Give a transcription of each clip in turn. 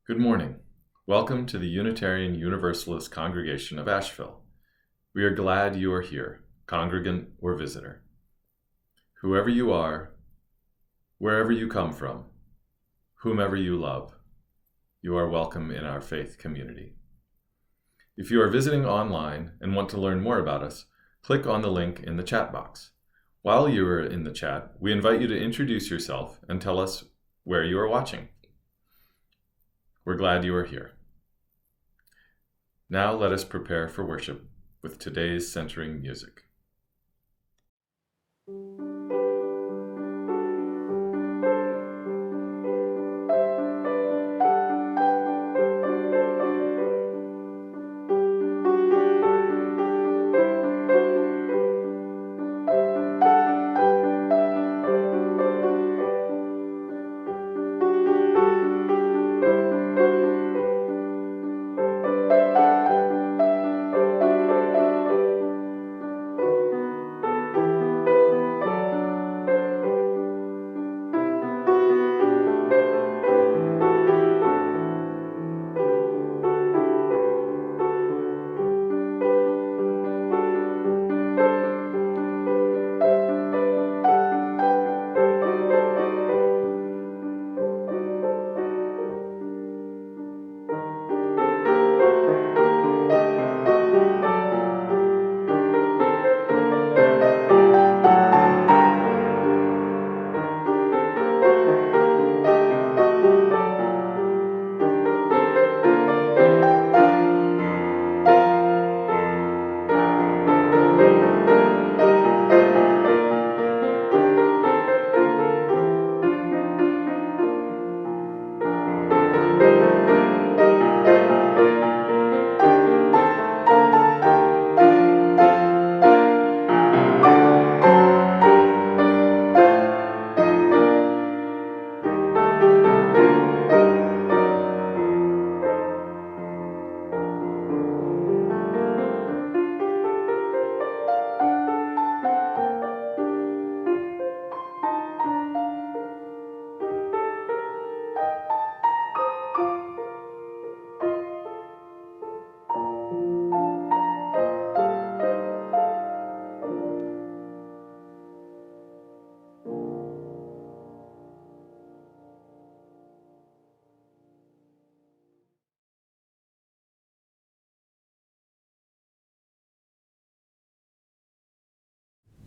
Good morning. Welcome to the Unitarian Universalist Congregation of Asheville. We are glad you are here, congregant or visitor. Whoever you are, wherever you come from, whomever you love, you are welcome in our faith community. If you are visiting online and want to learn more about us, click on the link in the chat box. While you are in the chat, we invite you to introduce yourself and tell us where you are watching. We're glad you are here. Now let us prepare for worship with today's centering music.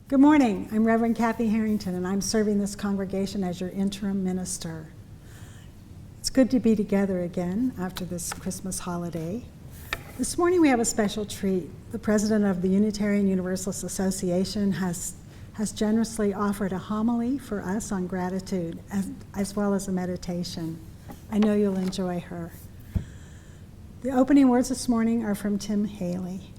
Good morning. I'm Reverend Cathy Harrington, and I'm serving this congregation as your interim minister. It's good to be together again after this Christmas holiday. This morning we have a special treat. The president of the Unitarian Universalist Association has generously offered a homily for us on gratitude, as well as a meditation. I know you'll enjoy her. The opening words this morning are from Tim Haley.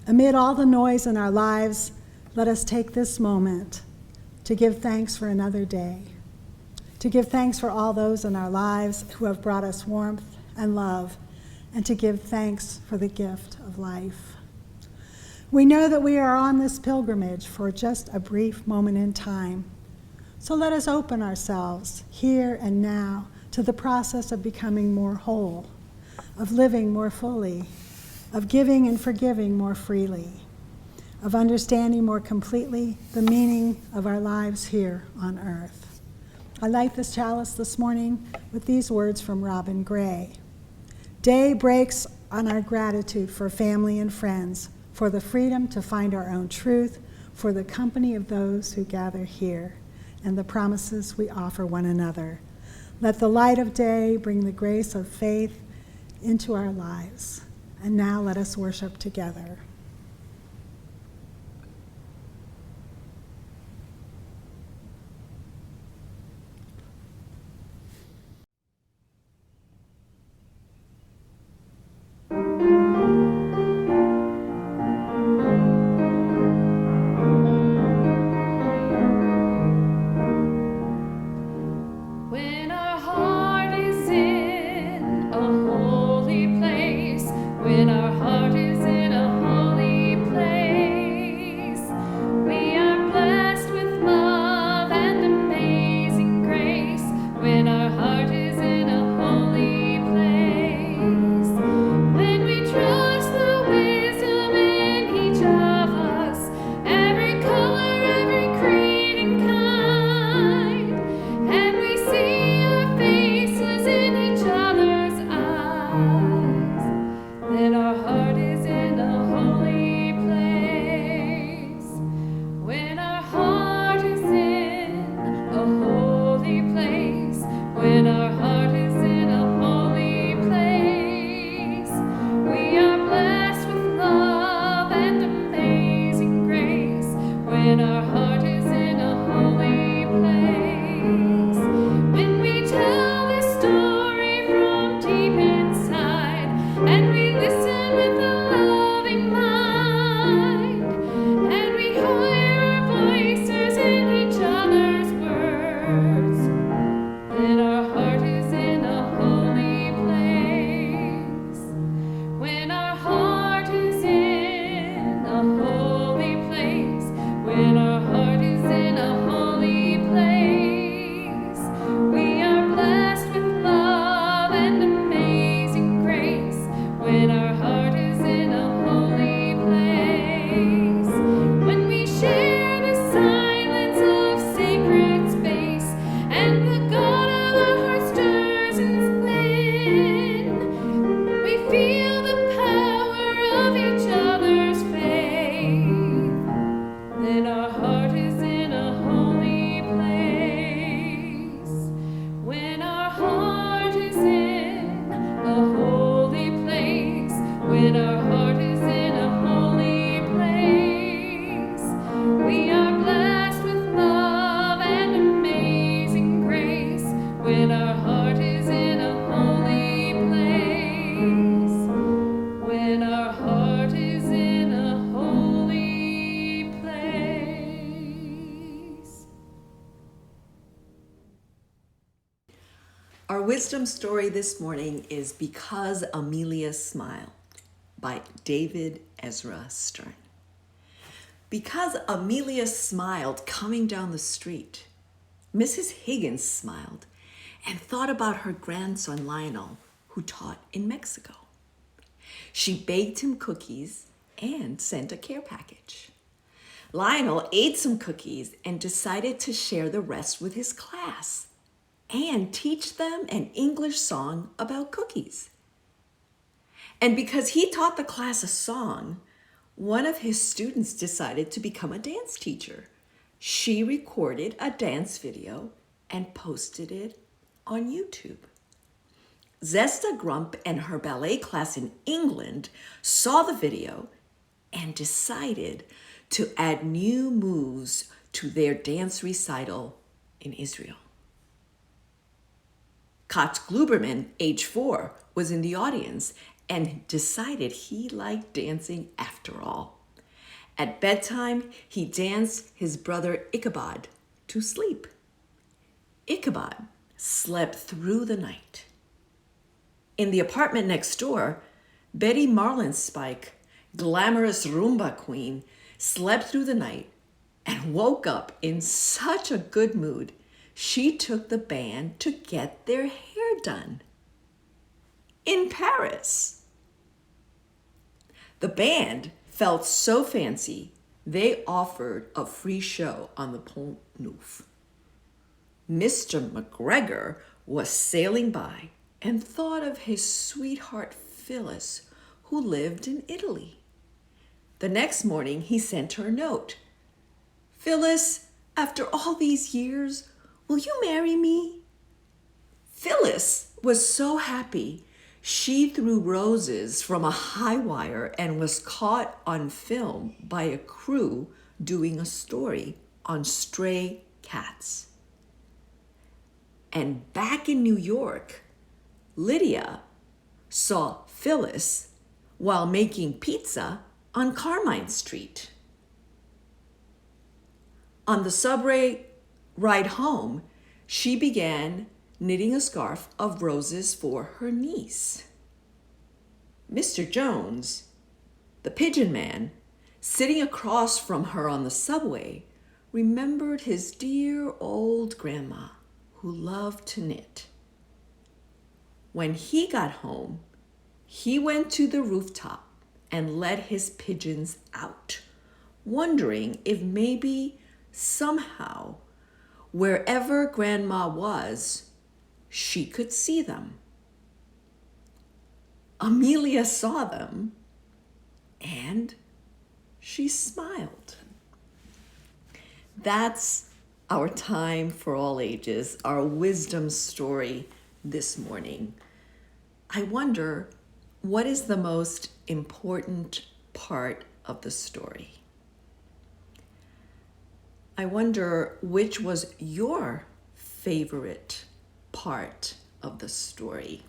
Amid all the noise in our lives, let us take this moment to give thanks for another day, to give thanks for all those in our lives who have brought us warmth and love, and to give thanks for the gift of life. We know that we are on this pilgrimage for just a brief moment in time, so let us open ourselves here and now to the process of becoming more whole, of living more fully, of giving and forgiving more freely, of understanding more completely the meaning of our lives here on earth. I light this chalice this morning with these words from Robin Gray. Day breaks on our gratitude for family and friends, for the freedom to find our own truth, for the company of those who gather here, and the promises we offer one another. Let the light of day bring the grace of faith into our lives. And now let us worship together. When our heart is in a hole. when our heart is in a holy place, when we tell this story from deep inside, and we listen with a loving mind, and we hear our voices in each other's words, then our heart is in a holy place. When our heart is in a holy place, when our heart is in a holy place, we are blessed with love and amazing grace. When our heart is in a holy place, when we share the silence of sacred space, and the God of our heart stirs and within, we feel the power of each other's faith, then our heart is in a holy place. When our heart is in a holy place, when our heart is in a holy place, we are blessed with love and amazing grace. When our heart is in a holy place, when our heart is in a holy place. Our wisdom story this morning is Because Amelia Smiled by David Ezra Stern. Because Amelia smiled coming down the street, Mrs. Higgins smiled and thought about her grandson Lionel, who taught in Mexico. She baked him cookies and sent a care package. Lionel ate some cookies and decided to share the rest with his class and teach them an English song about cookies. And because he taught the class a song, one of his students decided to become a dance teacher. She recorded a dance video and posted it on YouTube. Zesta Grump and her ballet class in England saw the video and decided to add new moves to their dance recital in Israel. Koch Gluberman, age 4, was in the audience and decided he liked dancing after all. At bedtime, he danced his brother Ichabod to sleep. Ichabod slept through the night. In the apartment next door, Betty Marlinspike, glamorous Roomba queen, slept through the night and woke up in such a good mood, she took the band to get their hair done in Paris. The band felt so fancy, they offered a free show on the Pont Neuf. Mr. McGregor was sailing by and thought of his sweetheart Phyllis, who lived in Italy. The next morning, he sent her a note. "Phyllis, after all these years, will you marry me?" Phyllis was so happy, she threw roses from a high wire and was caught on film by a crew doing a story on stray cats. And back in New York, Lydia saw Phyllis while making pizza on Carmine Street. On the subway ride home, she began knitting a scarf of roses for her niece. Mr. Jones, the pigeon man, sitting across from her on the subway, remembered his dear old grandma who loved to knit. When he got home, he went to the rooftop and let his pigeons out, wondering if maybe somehow, wherever Grandma was, she could see them. Amelia saw them, and she smiled. That's our time for all ages, our wisdom story this morning. I wonder, what is the most important part of the story? I wonder which was your favorite part of the story.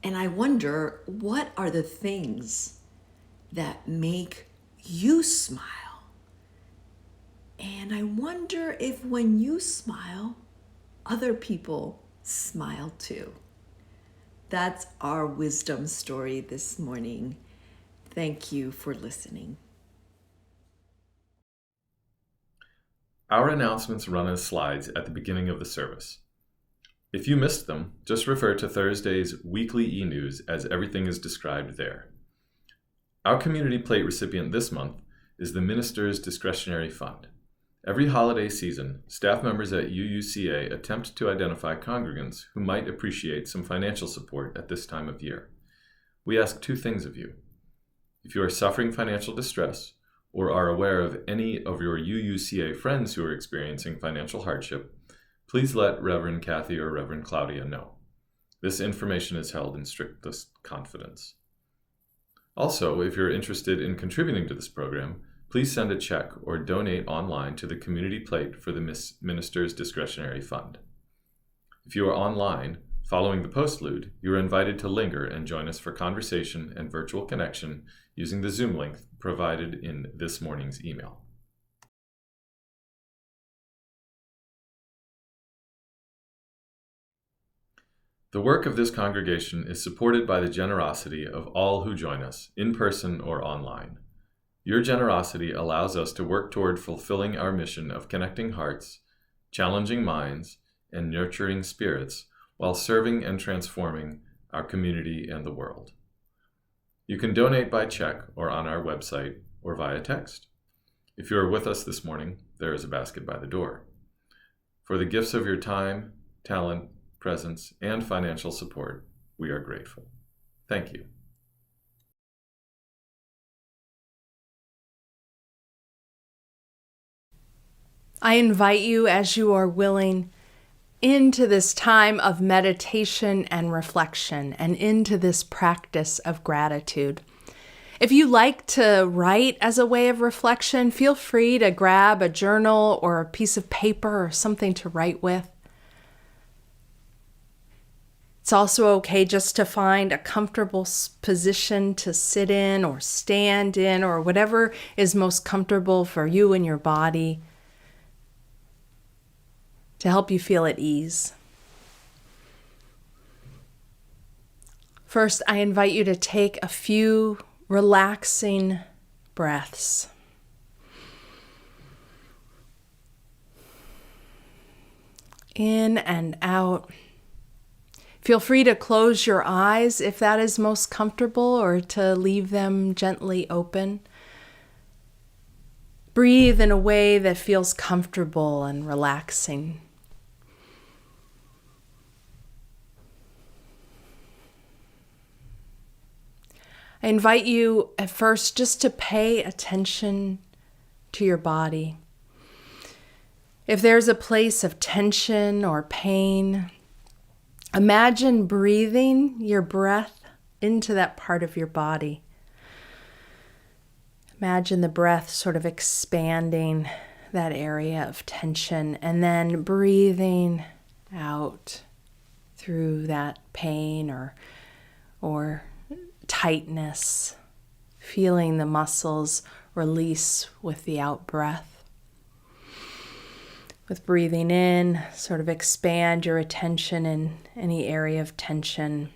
And I wonder, what are the things that make you smile? And I wonder if when you smile, other people smile too. That's our wisdom story this morning. Thank you for listening. Our announcements run as slides at the beginning of the service. If you missed them, just refer to Thursday's weekly e-news as everything is described there. Our community plate recipient this month is the Minister's Discretionary Fund. Every holiday season, staff members at UUCA attempt to identify congregants who might appreciate some financial support at this time of year. We ask two things of you. If you are suffering financial distress or are aware of any of your UUCA friends who are experiencing financial hardship, please let Reverend Cathy or Reverend Claudia know. This information is held in strictest confidence. Also, if you're interested in contributing to this program, please send a check or donate online to the community plate for the Minister's Discretionary Fund. If you are online, following the postlude, you are invited to linger and join us for conversation and virtual connection using the Zoom link provided in this morning's email. The work of this congregation is supported by the generosity of all who join us, in person or online. Your generosity allows us to work toward fulfilling our mission of connecting hearts, challenging minds, and nurturing spirits while serving and transforming our community and the world. You can donate by check or on our website or via text. If you are with us this morning, there is a basket by the door. For the gifts of your time, talent, presence, and financial support, we are grateful. Thank you. I invite you, as you are willing, into this time of meditation and reflection and into this practice of gratitude. If you like to write as a way of reflection, feel free to grab a journal or a piece of paper or something to write with. It's also okay just to find a comfortable position to sit in or stand in or whatever is most comfortable for you and your body, to help you feel at ease. First, I invite you to take a few relaxing breaths. In and out. Feel free to close your eyes if that is most comfortable, or to leave them gently open. Breathe in a way that feels comfortable and relaxing. I invite you at first just to pay attention to your body. If there's a place of tension or pain, imagine breathing your breath into that part of your body. Imagine the breath sort of expanding that area of tension and then breathing out through that pain or tightness, feeling the muscles release with the out breath. With breathing in, sort of expand your attention in any area of tension.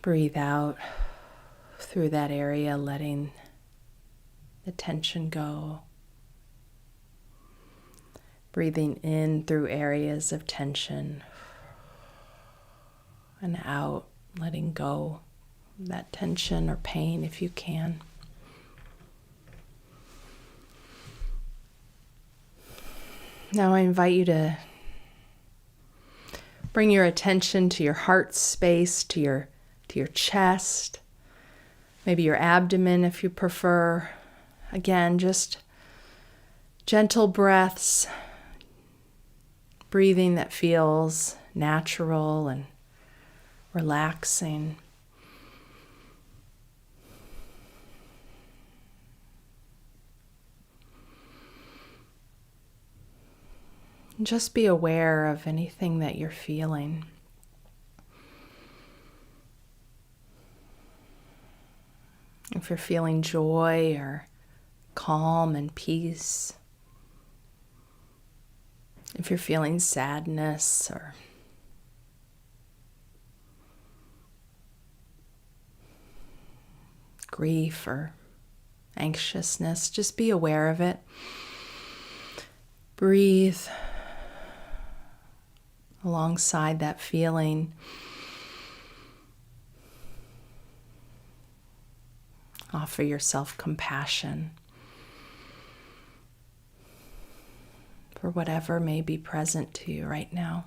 Breathe out through that area, letting the tension go. Breathing in through areas of tension and out, letting go of that tension or pain if you can. Now I invite you to bring your attention to your heart space, to your chest, maybe your abdomen if you prefer. Again, just gentle breaths, breathing that feels natural and relaxing. And just be aware of anything that you're feeling. If you're feeling joy or calm and peace, if you're feeling sadness or grief or anxiousness, just be aware of it. Breathe alongside that feeling. Offer yourself compassion for whatever may be present to you right now.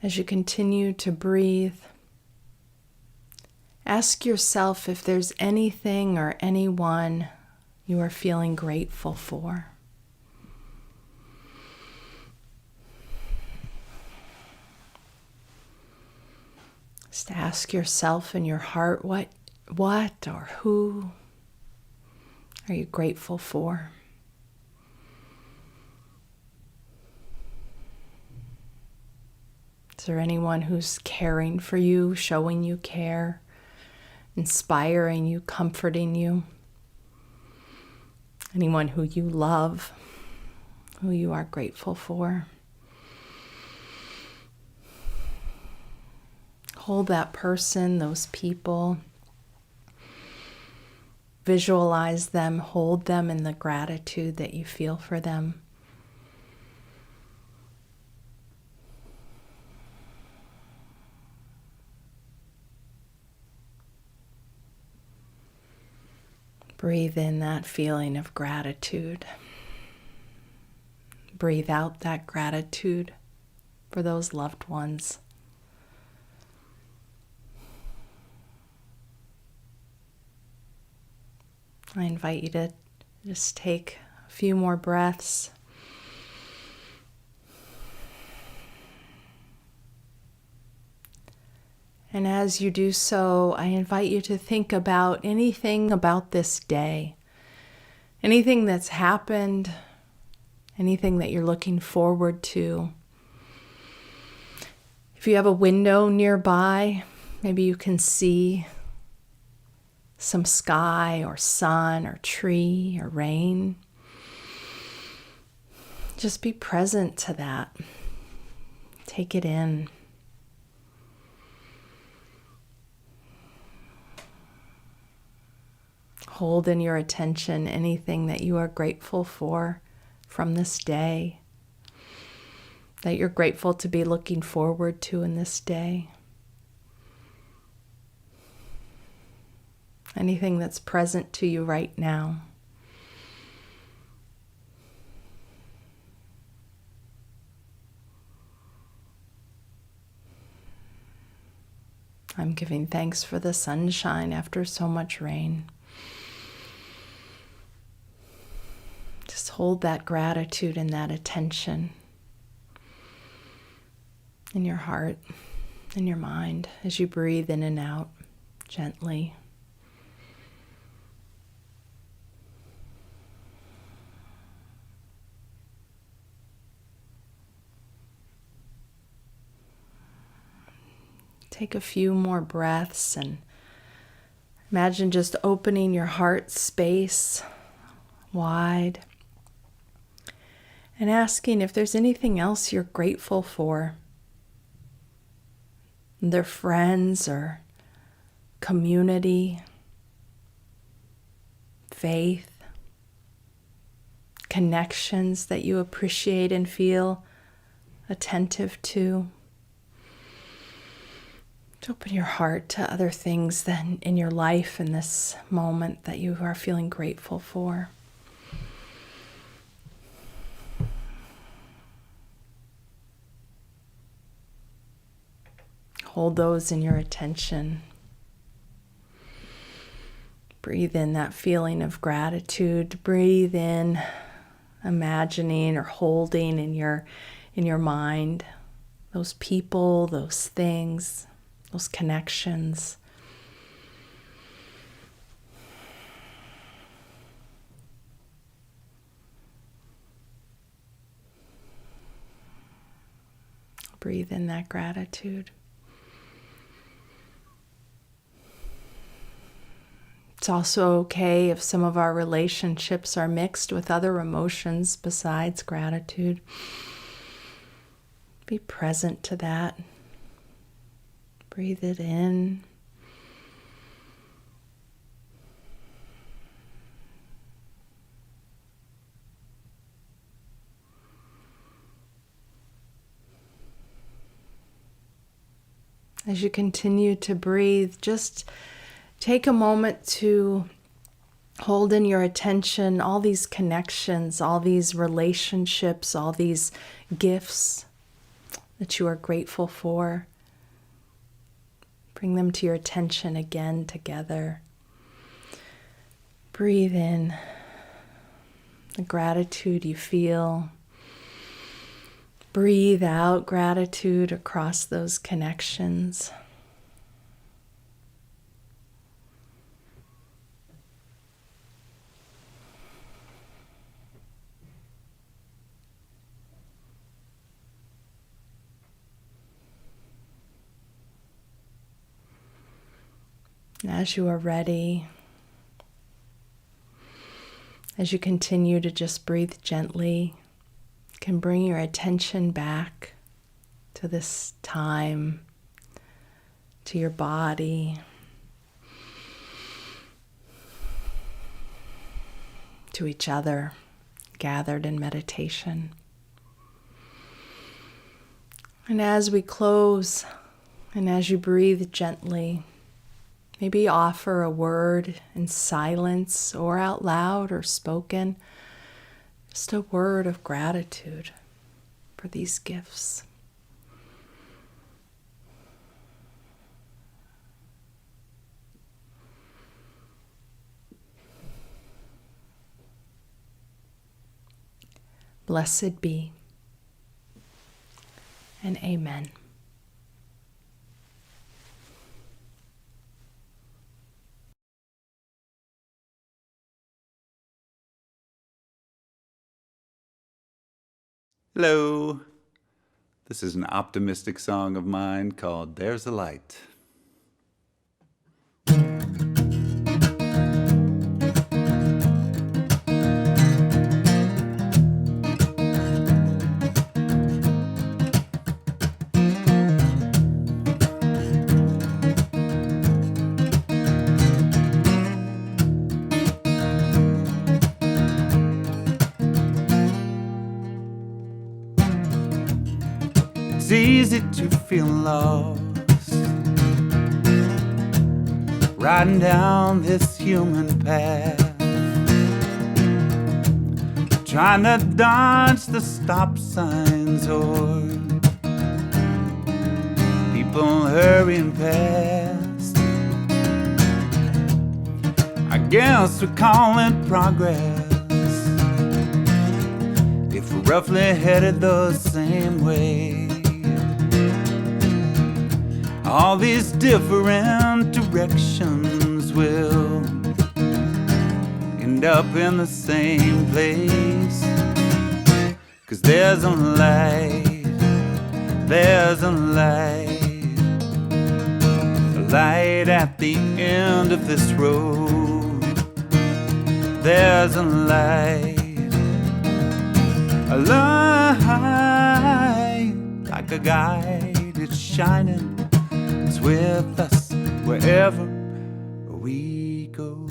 As you continue to breathe, ask yourself if there's anything or anyone you are feeling grateful for. Just ask yourself in your heart, what or who are you grateful for? Is there anyone who's caring for you, showing you care, inspiring you, comforting you? Anyone who you love, who you are grateful for? Hold that person, those people. Visualize them, hold them in the gratitude that you feel for them. Breathe in that feeling of gratitude. Breathe out that gratitude for those loved ones. I invite you to just take a few more breaths. And as you do so, I invite you to think about anything about this day, anything that's happened, anything that you're looking forward to. If you have a window nearby, maybe you can see some sky or sun or tree or rain. Just be present to that. Take it in. Hold in your attention anything that you are grateful for from this day, that you're grateful to be looking forward to in this day. Anything that's present to you right now. I'm giving thanks for the sunshine after so much rain. Just hold that gratitude and that attention in your heart, in your mind, as you breathe in and out gently. Take a few more breaths and imagine just opening your heart space wide and asking if there's anything else you're grateful for. Their friends or community, faith, connections that you appreciate and feel attentive to. To open your heart to other things then in your life in this moment that you are feeling grateful for. Hold those in your attention. Breathe in that feeling of gratitude. Breathe in imagining or holding in your mind, those people, those things, those connections. Breathe in that gratitude. It's also okay if some of our relationships are mixed with other emotions besides gratitude. Be present to that. Breathe it in. As you continue to breathe, just take a moment to hold in your attention all these connections, all these relationships, all these gifts that you are grateful for. Bring them to your attention again together. Breathe in the gratitude you feel. Breathe out gratitude across those connections. As you are ready, as you continue to just breathe gently, you can bring your attention back to this time, to your body, to each other gathered in meditation. And as we close, and as you breathe gently, maybe offer a word in silence or out loud or spoken, just a word of gratitude for these gifts. Blessed be, and amen. Hello. This is an optimistic song of mine called There's a Light. It's easy to feel lost, riding down this human path, trying to dodge the stop signs or people hurrying past. I guess we call it progress if we're roughly headed the same way. All these different directions will end up in the same place. 'Cause there's a light, there's a light at the end of this road. There's a light like a guide, it's shining. It's with us wherever we go.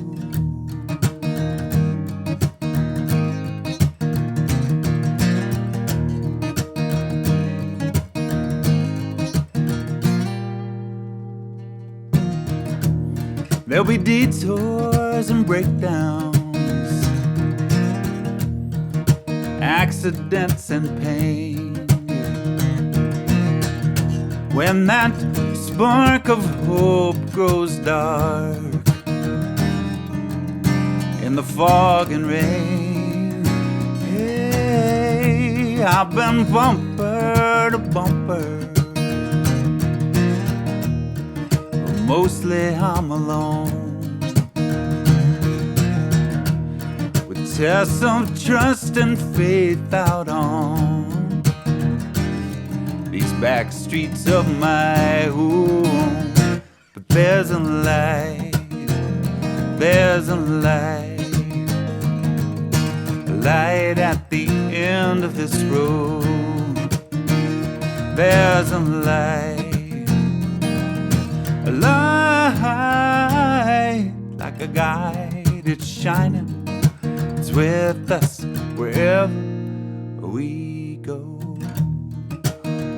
There'll be detours and breakdowns, accidents and pain. When that spark of hope grows dark in the fog and rain, Hey, I've been bumper to bumper. Mostly I'm alone, with tests of trust and faith out on these back streets of my home. But there's a light, there's a light, a light at the end of this road. There's a light, a light like a guide, it's shining, it's with us wherever we go.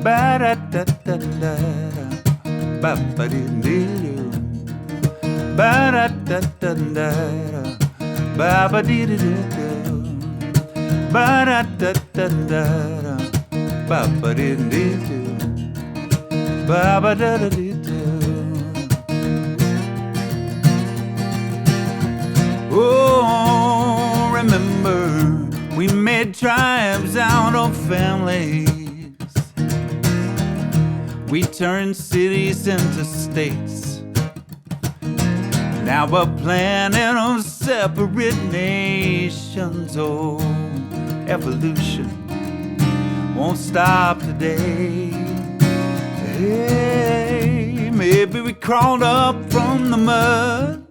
Ba-da-da-da-da-da, ba-ba-dee-dee-doo, ba-da-da-da-da-da, ba-ba-dee-dee-doo, ba-da-da-da-da-da, ba-ba-dee-dee-doo, ba-ba-da-da-dee-doo. Oh, remember, we made tribes out of families. We turned cities into states. Now we're planning on separate nations. Oh, evolution won't stop today. Hey, maybe we crawled up from the mud.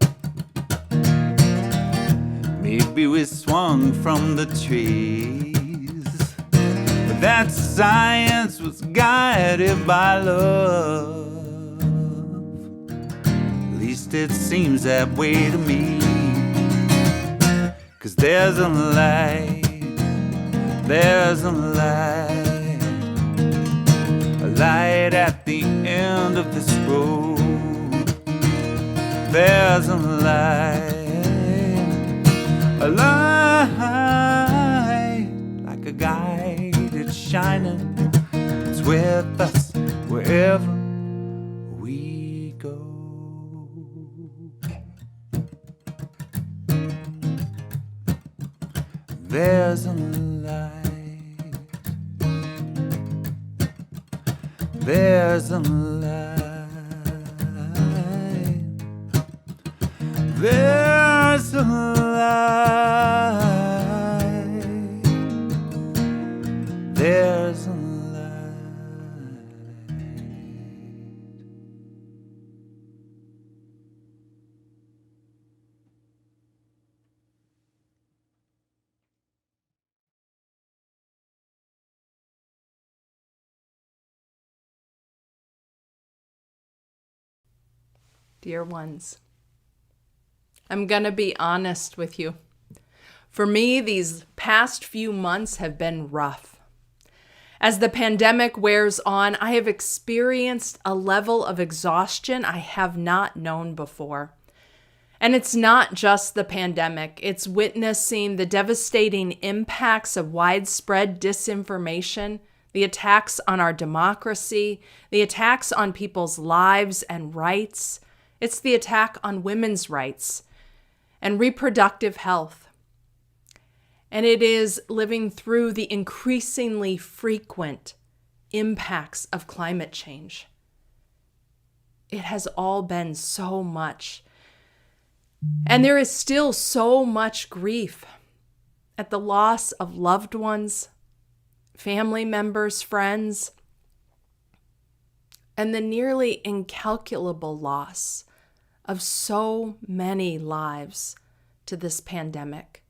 Maybe we swung from the trees, but that science was guided by love. At least it seems that way to me. 'Cause there's a light, there's a light, a light at the end of this road. There's a light, a light like a guide, it's shining, it's with us wherever we go. There's a light, there's a light, there's a light, there's a light. Dear ones, I'm gonna be honest with you. For me, these past few months have been rough. As the pandemic wears on, I have experienced a level of exhaustion I have not known before. And it's not just the pandemic, it's witnessing the devastating impacts of widespread disinformation, the attacks on our democracy, the attacks on people's lives and rights. It's the attack on women's rights and reproductive health. And it is living through the increasingly frequent impacts of climate change. It has all been so much. And there is still so much grief at the loss of loved ones, family members, friends, and the nearly incalculable loss of so many lives to this pandemic.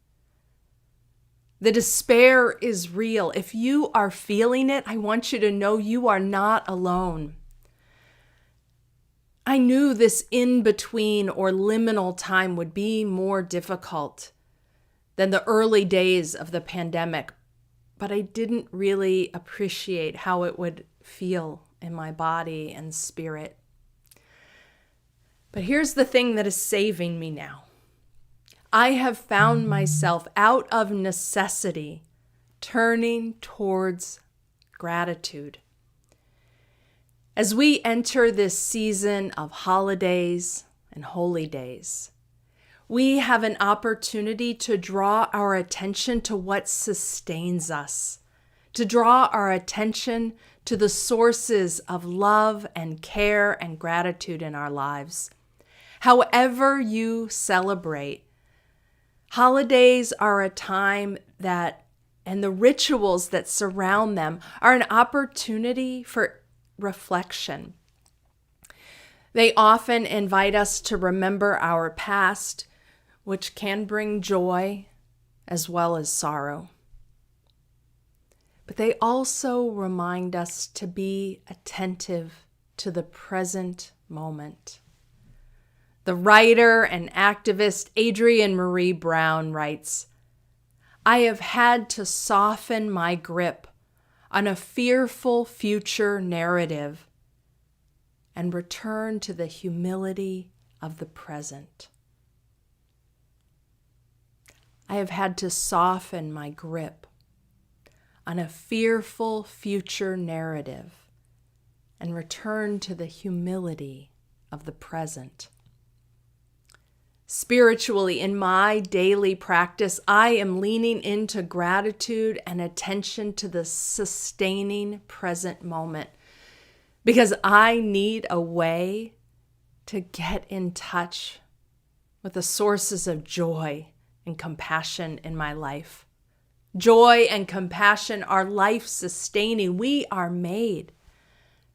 The despair is real. If you are feeling it, I want you to know you are not alone. I knew this in-between or liminal time would be more difficult than the early days of the pandemic, but I didn't really appreciate how it would feel in my body and spirit. But here's the thing that is saving me now. I have found myself out of necessity turning towards gratitude. As we enter this season of holidays and holy days, we have an opportunity to draw our attention to what sustains us, to draw our attention to the sources of love and care and gratitude in our lives. However you celebrate, holidays are a time that, and the rituals that surround them, are an opportunity for reflection. They often invite us to remember our past, which can bring joy as well as sorrow. But they also remind us to be attentive to the present moment. The writer and activist Adrienne Maree Brown writes, "I have had to soften my grip on a fearful future narrative and return to the humility of the present." I have had to soften my grip on a fearful future narrative and return to the humility of the present. Spiritually, in my daily practice, I am leaning into gratitude and attention to the sustaining present moment because I need a way to get in touch with the sources of joy and compassion in my life. Joy and compassion are life-sustaining. We are made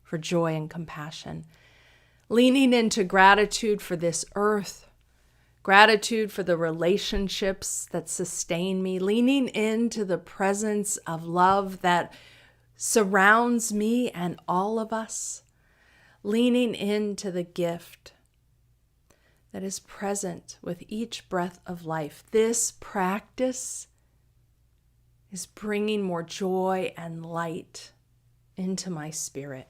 for joy and compassion. Leaning into gratitude for this earth, gratitude for the relationships that sustain me, leaning into the presence of love that surrounds me and all of us, leaning into the gift that is present with each breath of life. This practice is bringing more joy and light into my spirit.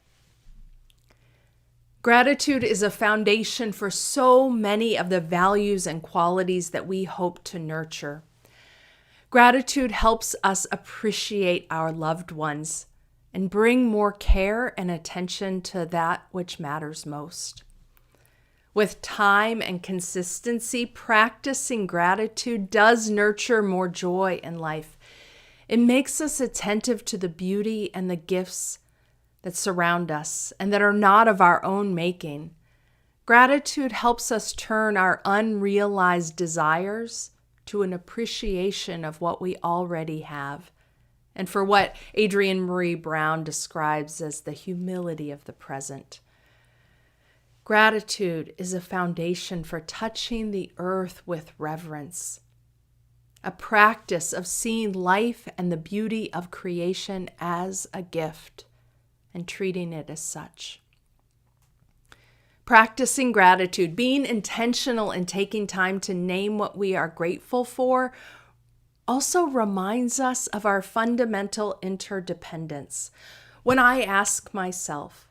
Gratitude is a foundation for so many of the values and qualities that we hope to nurture. Gratitude helps us appreciate our loved ones and bring more care and attention to that which matters most. With time and consistency, practicing gratitude does nurture more joy in life. It makes us attentive to the beauty and the gifts that surround us and that are not of our own making. Gratitude helps us turn our unrealized desires to an appreciation of what we already have, and for what Adrienne Maree Brown describes as the humility of the present. Gratitude is a foundation for touching the earth with reverence, a practice of seeing life and the beauty of creation as a gift and treating it as such. Practicing gratitude, being intentional in taking time to name what we are grateful for, also reminds us of our fundamental interdependence. When I ask myself,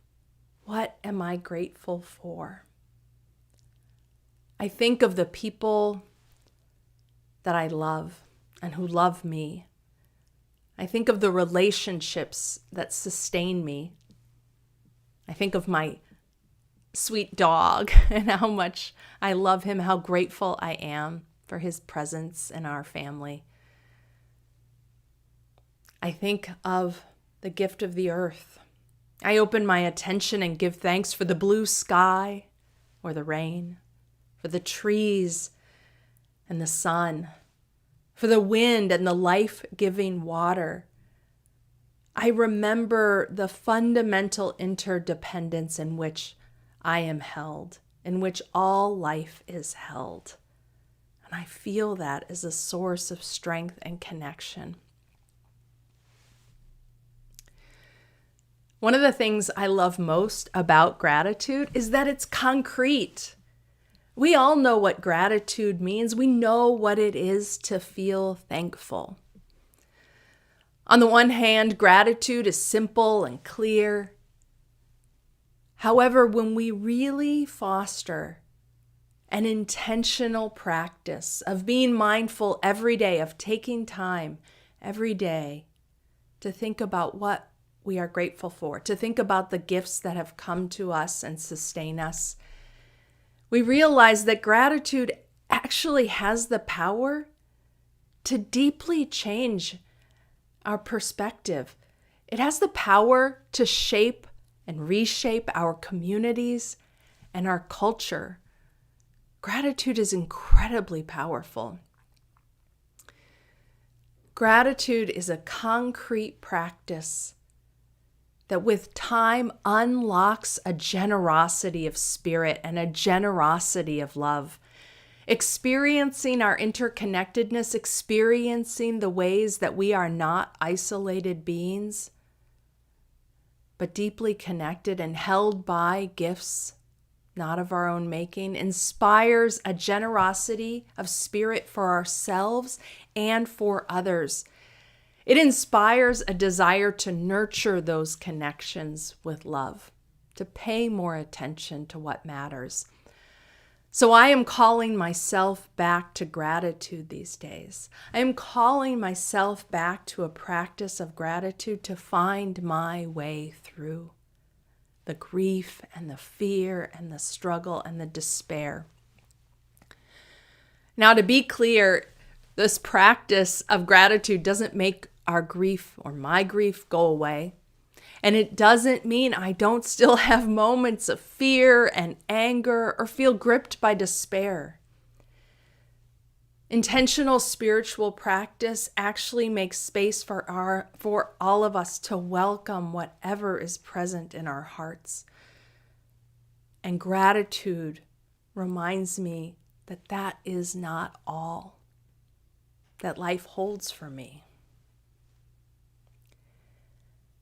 what am I grateful for? I think of the people that I love and who love me. I think of the relationships that sustain me. I think of my sweet dog and how much I love him, how grateful I am for his presence in our family. I think of the gift of the earth. I open my attention and give thanks for the blue sky or the rain, for the trees and the sun, for the wind and the life-giving water. I remember the fundamental interdependence in which I am held, in which all life is held. And I feel that as a source of strength and connection. One of the things I love most about gratitude is that it's concrete. We all know what gratitude means. We know what it is to feel thankful. On the one hand, gratitude is simple and clear. However, when we really foster an intentional practice of being mindful every day, of taking time every day to think about what we are grateful for, to think about the gifts that have come to us and sustain us, we realize that gratitude actually has the power to deeply change our perspective. It has the power to shape and reshape our communities and our culture. Gratitude is incredibly powerful. Gratitude is a concrete practice that with time unlocks a generosity of spirit and a generosity of love. Experiencing our interconnectedness, experiencing the ways that we are not isolated beings, but deeply connected and held by gifts not of our own making, inspires a generosity of spirit for ourselves and for others. It inspires a desire to nurture those connections with love, to pay more attention to what matters. So I am calling myself back to gratitude these days. I am calling myself back to a practice of gratitude to find my way through the grief and the fear and the struggle and the despair. Now, to be clear, this practice of gratitude doesn't make our grief or my grief go away. And it doesn't mean I don't still have moments of fear and anger or feel gripped by despair. Intentional spiritual practice actually makes space for all of us to welcome whatever is present in our hearts. And gratitude reminds me that that is not all that life holds for me.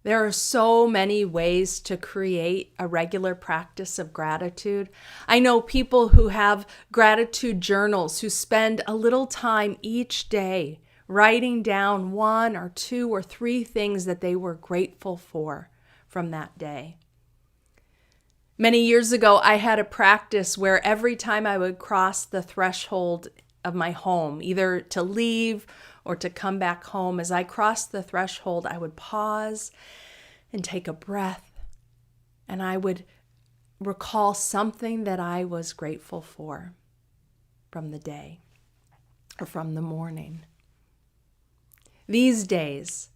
There are so many ways to create a regular practice of gratitude. I know people who have gratitude journals who spend a little time each day writing down 1 or 2 or 3 things that they were grateful for from that day. Many years ago, I had a practice where every time I would cross the threshold of my home, either to leave or to come back home, as I crossed the threshold, I would pause and take a breath, and I would recall something that I was grateful for from the day or from the morning. These days,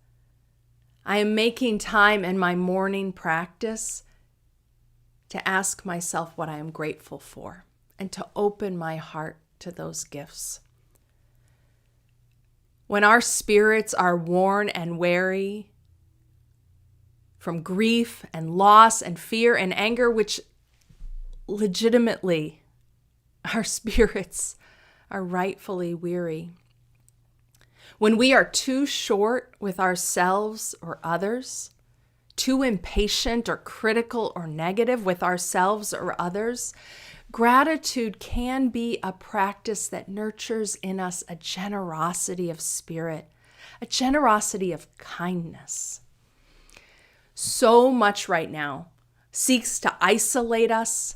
I am making time in my morning practice to ask myself what I am grateful for and to open my heart to those gifts. When our spirits are worn and weary from grief and loss and fear and anger, which legitimately our spirits are rightfully weary. When we are too short with ourselves or others, too impatient or critical or negative with ourselves or others, gratitude can be a practice that nurtures in us a generosity of spirit, a generosity of kindness. So much right now seeks to isolate us,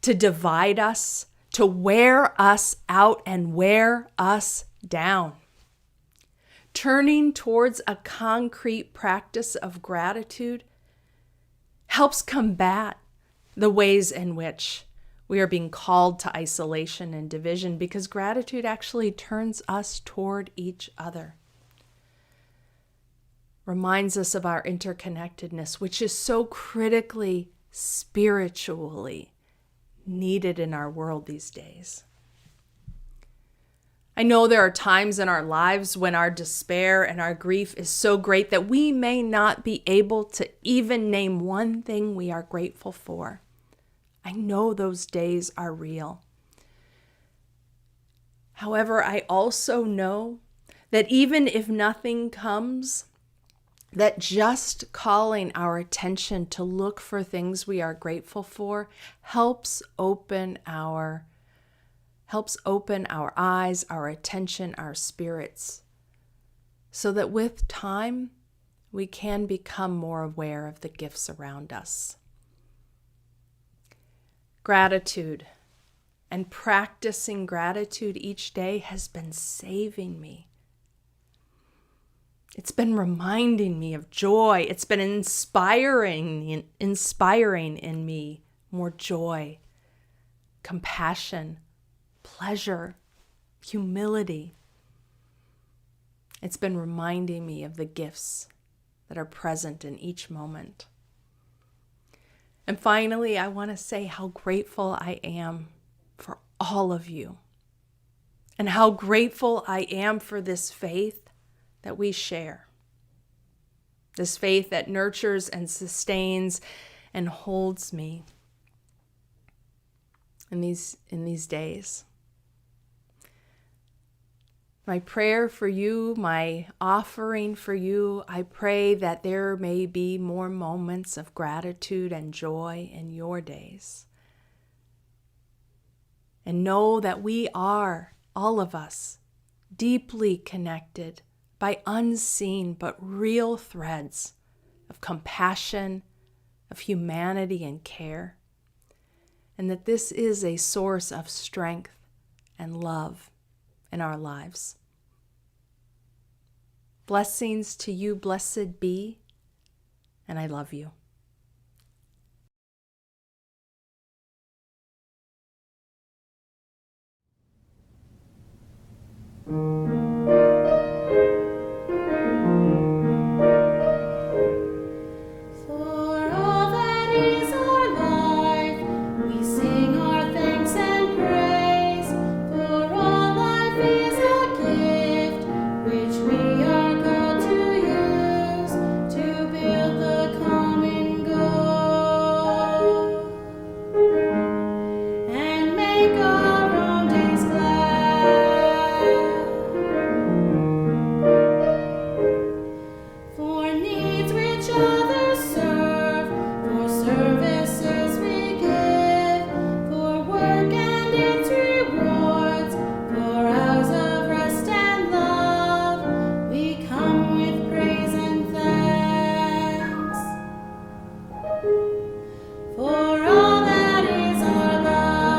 to divide us, to wear us out and wear us down. Turning towards a concrete practice of gratitude helps combat the ways in which we are being called to isolation and division, because gratitude actually turns us toward each other. Reminds us of our interconnectedness, which is so critically, spiritually needed in our world these days. I know there are times in our lives when our despair and our grief is so great that we may not be able to even name one thing we are grateful for. I know those days are real. However, I also know that even if nothing comes, that just calling our attention to look for things we are grateful for helps open our eyes, our attention, our spirits, so that with time, we can become more aware of the gifts around us. Gratitude and practicing gratitude each day has been saving me. It's been reminding me of joy. It's been inspiring in me more joy, compassion, pleasure, humility. It's been reminding me of the gifts that are present in each moment. And finally, I want to say how grateful I am for all of you, and how grateful I am for this faith that we share. This faith that nurtures and sustains and holds me in these days. My prayer for you, my offering for you, I pray that there may be more moments of gratitude and joy in your days. And know that we are, all of us, deeply connected by unseen but real threads of compassion, of humanity and care, and that this is a source of strength and love in our lives. Blessings to you, blessed be, and I love you. For all that is our life, we sing our thanks and praise. For all life is a gift, which we are called to use to build the common good and make our own days glad. For needs which others serve, for services we give, for work and its rewards, for hours of rest and love, we come with praise and thanks. For all that is our life,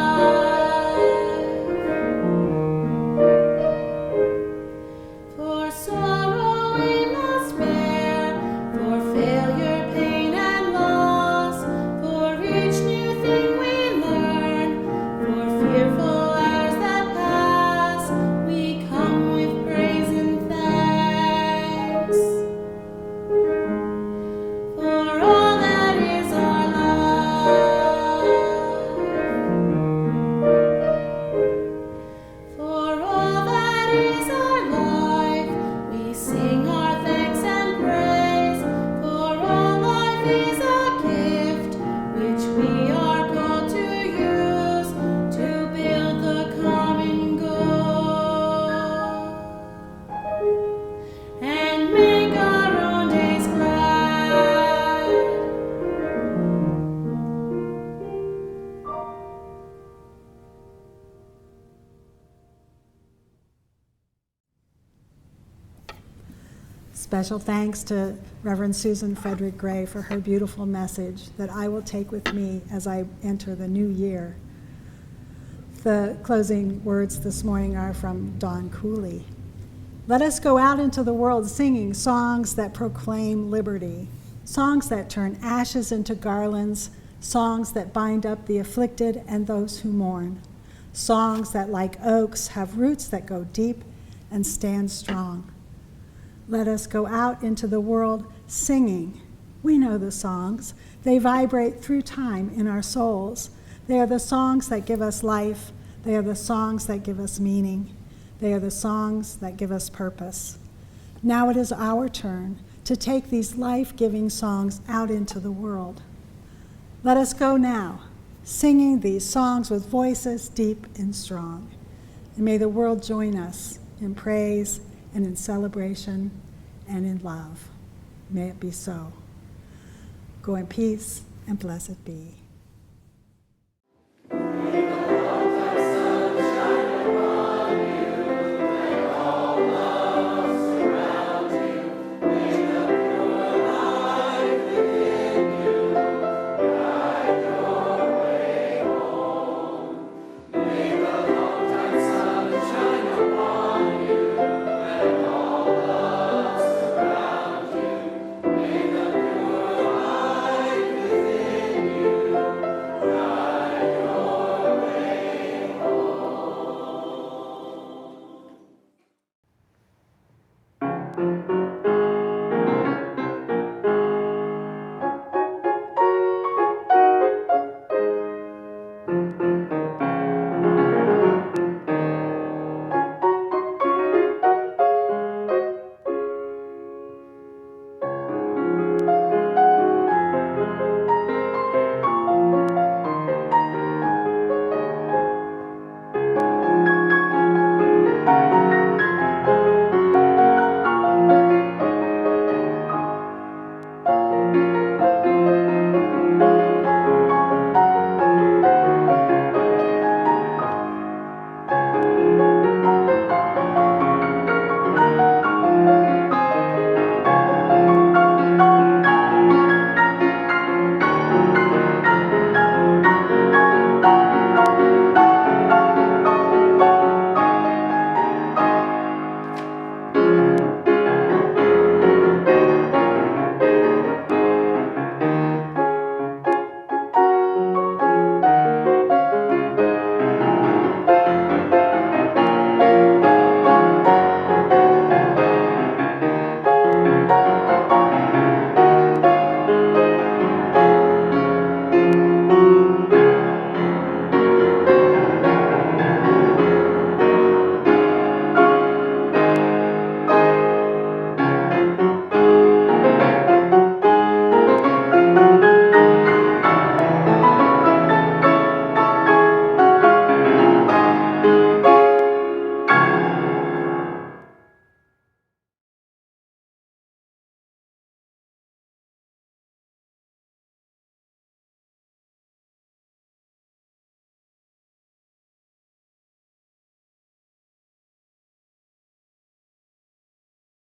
for sorrow we must bear, for failure, pain, and loss, for each new thing we learn, for fearful hours that pass, we come with praise and thanks. For all that is our life, for all that is our life, we sing our thanks and praise. For all life is a gift, which we are called to use to build the common good and make our own days glad. Special thanks to Reverend Susan Frederick Gray for her beautiful message that I will take with me as I enter the new year. The closing words this morning are from Don Cooley. Let us go out into the world singing songs that proclaim liberty, songs that turn ashes into garlands, songs that bind up the afflicted and those who mourn, songs that, like oaks, have roots that go deep and stand strong. Let us go out into the world singing. We know the songs. They vibrate through time in our souls. They are the songs that give us life. They are the songs that give us meaning. They are the songs that give us purpose. Now it is our turn to take these life-giving songs out into the world. Let us go now, singing these songs with voices deep and strong. And may the world join us in praise and in celebration and in love. May it be so. Go in peace and blessed be. You Thank you.